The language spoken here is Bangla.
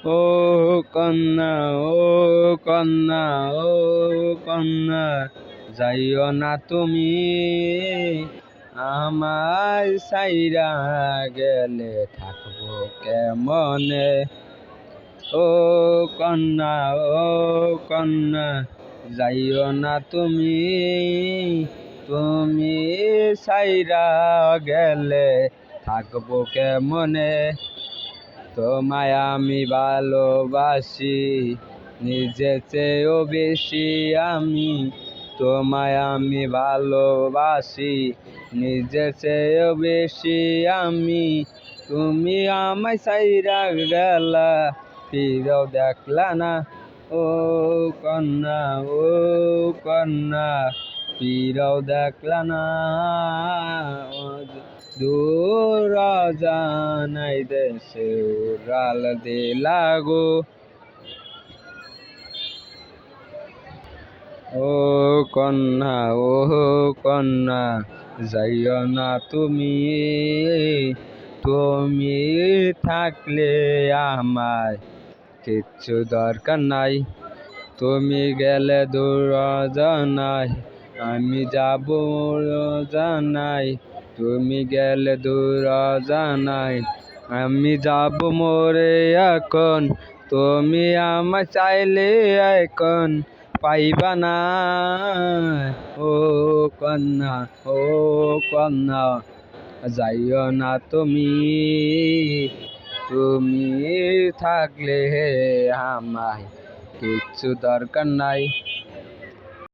ও কন্যা, ও কন্যা, ও কন্যা, যাইও না তুমি আমায় সাইরা গেলে থাকবো কেমনে। ও কন্যা, ও কন্যা, যাইও না তুমি, তুমি সাইরা গেলে থাকবো কেমনে। তোমায় আমি ভালোবাসি নিজের চেয়েও বেশি আমি, তোমায় আমি ভালোবাসি নিজের চেয়েও বেশি আমি। তুমি আমায় ছাইরা গেলা ফিরেও দেখলা না। ও কন্যা, ও কন্যা, ফিরেও দেখলা না। দূর জানাই দেশে উড়াল দিলা গো। ও কন্যা, ও কন্যা, যাইও না তুমি, তুমি থাকলে আমার কিচ্ছু দরকার নাই। তুমি গেলে দূর জানাই আমি যাব জানাই, তুমি গেলে দূর জানাই আমি যাব মোরে এখন। তুমি আমায় চাইলে এখন পাইবা না। ও কন্যা, ও কন্যা, যাইও না তুমি, তুমি থাকলে আমায় কিচ্ছু দরকার নাই।